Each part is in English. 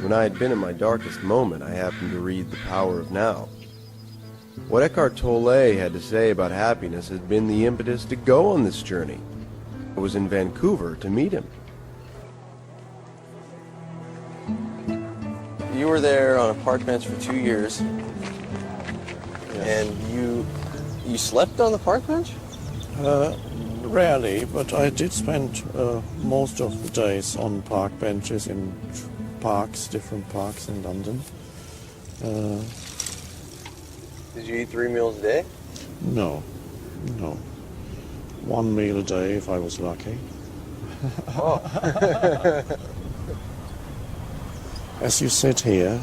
when I had been in my darkest moment, I happened to read The Power of Now. What Eckhart Tolle had to say about happiness had been the impetus to go on this journey. I was in Vancouver to meet him. You were there on a park bench for 2 years, and you slept on the park bench? Rarely, but I did spend most of the days on park benches in parks, different parks in London. Did you eat 3 meals a day? No. 1 meal a day if I was lucky. Oh. As you sit here,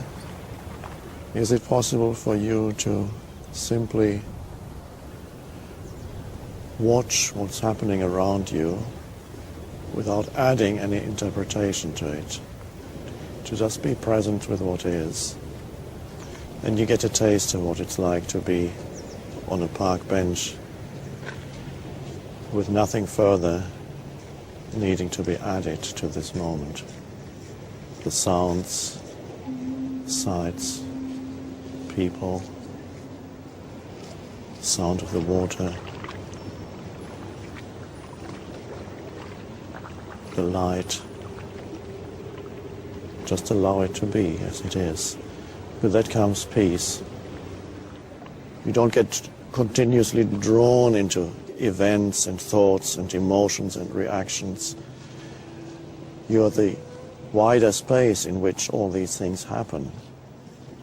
is it possible for you to simply watch what's happening around you without adding any interpretation to it? To just be present with what is. And you get a taste of what it's like to be on a park bench with nothing further needing to be added to this moment. The sounds, sights, people, sound of the water, the light. Just allow it to be as it is. With that comes peace. You don't get continuously drawn into events and thoughts and emotions and reactions. You're the wider space in which all these things happen.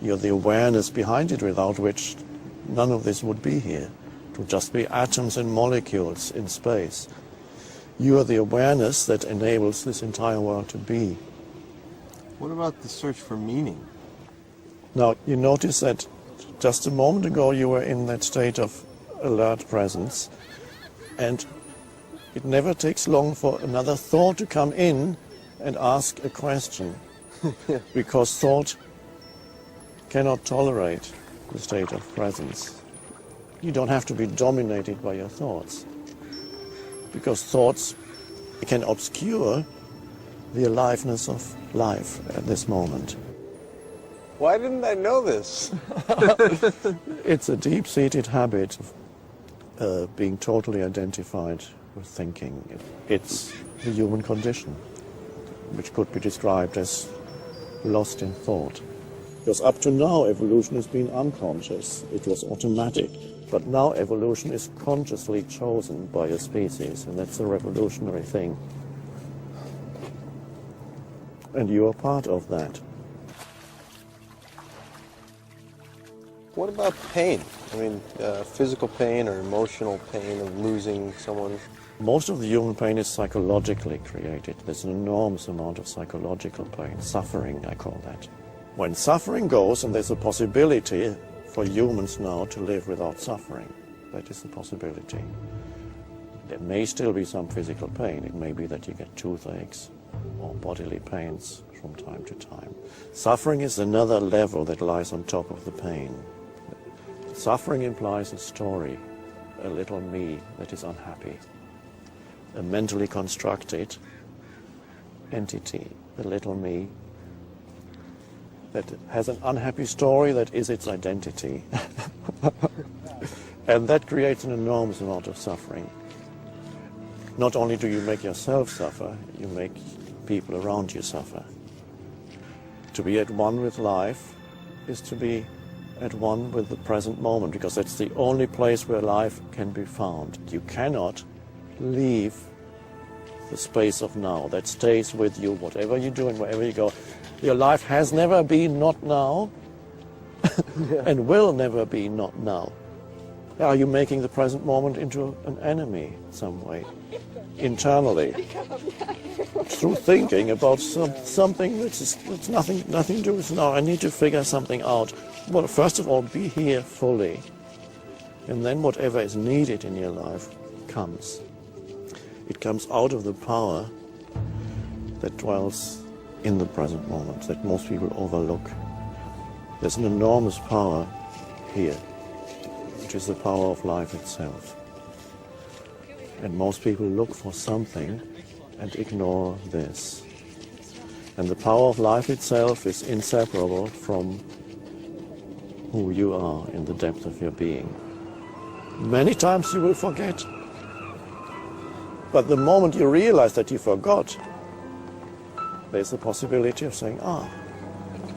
You're the awareness behind it, without which none of this would be here. It would just be atoms and molecules in space. You are the awareness that enables this entire world to be. What about the search for meaning? Now, you notice that just a moment ago you were in that state of alert presence, and it never takes long for another thought to come in and ask a question, because thought cannot tolerate the state of presence. You don't have to be dominated by your thoughts, because thoughts can obscure the aliveness of life at this moment. Why didn't I know this? It's a deep-seated habit of being totally identified with thinking. It's the human condition, which could be described as lost in thought. Because up to now, evolution has been unconscious. It was automatic. But now evolution is consciously chosen by a species, and that's a revolutionary thing. And you are part of that. What about pain? I mean, physical pain or emotional pain of losing someone? Most of the human pain is psychologically created. There's an enormous amount of psychological pain, suffering, I call that. When suffering goes, and there's a possibility for humans now to live without suffering, that is a possibility. There may still be some physical pain. It may be that you get toothaches or bodily pains from time to time. Suffering is another level that lies on top of the pain. Suffering implies a story, a little me that is unhappy, a mentally constructed entity, a little me that has an unhappy story that is its identity. And that creates an enormous amount of suffering. Not only do you make yourself suffer, you make people around you suffer. To be at one with life is to be at one with the present moment, because that's the only place where life can be found. You cannot leave the space of now. That stays with you, whatever you do and wherever you go. Your life has never been not now and will never be not now. Are you making the present moment into an enemy in some way, internally, through thinking about something that's nothing to do with now? I need to figure something out. Well, first of all, be here fully, and then whatever is needed in your life comes. It comes out of the power that dwells in the present moment, that most people overlook. There's an enormous power here, which is the power of life itself. And most people look for something and ignore this. And the power of life itself is inseparable from who you are in the depth of your being. Many times you will forget. But the moment you realize that you forgot, there's the possibility of saying,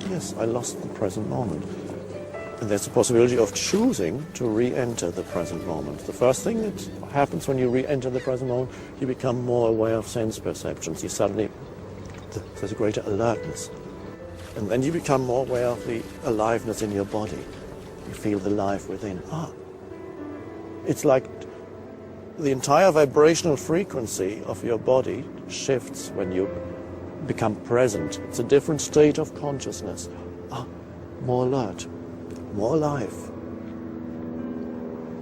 yes, I lost the present moment. And there's the possibility of choosing to re-enter the present moment. The first thing that happens when you re-enter the present moment, you become more aware of sense perceptions. You suddenly, there's a greater alertness. And then you become more aware of the aliveness in your body. You feel the life within. It's like the entire vibrational frequency of your body shifts when you become present. It's a different state of consciousness. More alert, more alive.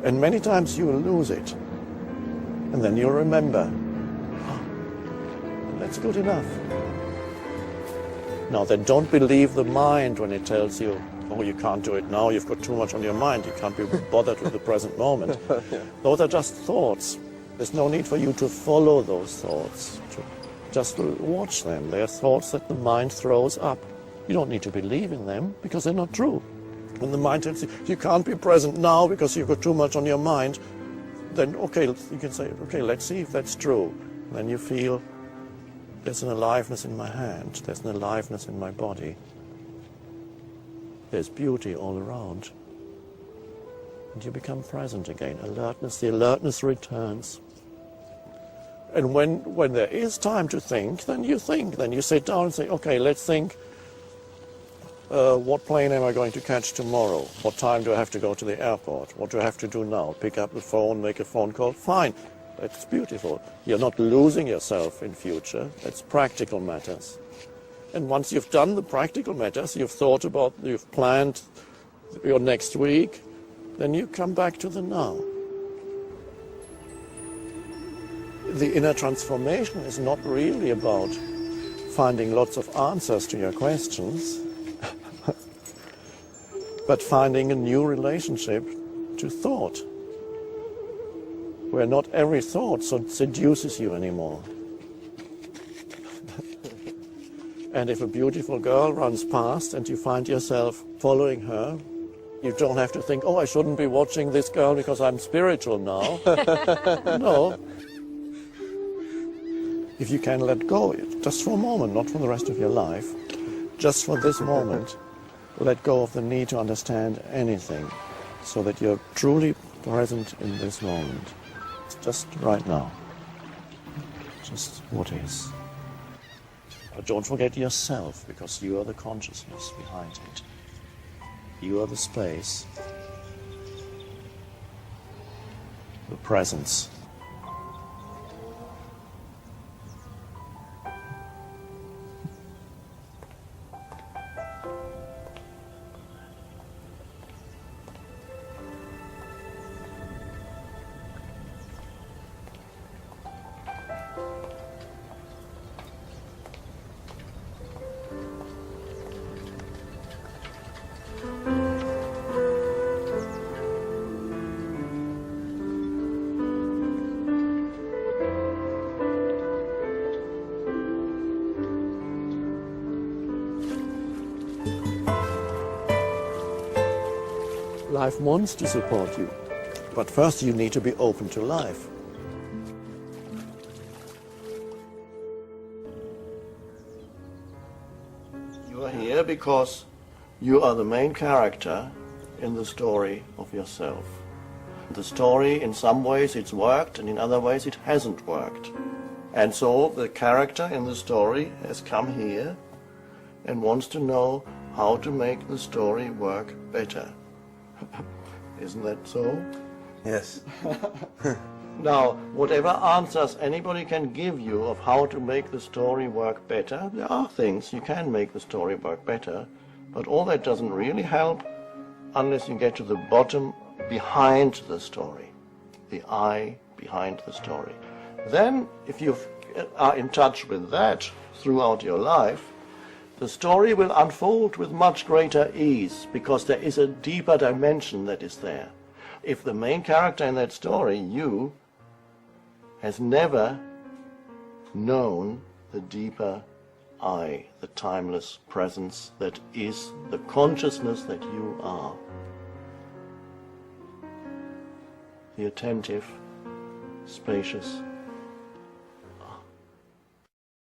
And many times you will lose it. And then you'll remember, that's good enough. Now then, don't believe the mind when it tells you, you can't do it now, you've got too much on your mind, you can't be bothered with the present moment. Those are just thoughts. There's no need for you to follow those thoughts. Just watch them. They're thoughts that the mind throws up. You don't need to believe in them because they're not true. When the mind tells you, you can't be present now because you've got too much on your mind, then okay, you can say, okay, let's see if that's true. Then you feel there's an aliveness in my hand, there's an aliveness in my body. There's beauty all around. And you become present again. Alertness, the alertness returns. And when there is time to think. Then you sit down and say, okay, let's think, what plane am I going to catch tomorrow? What time do I have to go to the airport? What do I have to do now? Pick up the phone, make a phone call? Fine, that's beautiful. You're not losing yourself in future. That's practical matters. And once you've done the practical matters, you've planned your next week, then you come back to the now. The inner transformation is not really about finding lots of answers to your questions, but finding a new relationship to thought, where not every thought seduces you anymore. And if a beautiful girl runs past and you find yourself following her, you don't have to think, I shouldn't be watching this girl because I'm spiritual now. No. If you can let go, just for a moment, not for the rest of your life, just for this moment, let go of the need to understand anything so that you're truly present in this moment. It's just right now. Just what is. But don't forget yourself, because you are the consciousness behind it. You are the space, the presence. Life wants to support you, but first you need to be open to life. You are here because you are the main character in the story of yourself. The story, in some ways it's worked, and in other ways it hasn't worked. And so the character in the story has come here and wants to know how to make the story work better. Isn't that so? Yes. Now, whatever answers anybody can give you of how to make the story work better, there are things you can make the story work better, but all that doesn't really help unless you get to the bottom behind the story, the I behind the story. Then, if you are in touch with that throughout your life, the story will unfold with much greater ease, because there is a deeper dimension that is there. If the main character in that story, you, has never known the deeper I, the timeless presence that is the consciousness that you are. The attentive, spacious,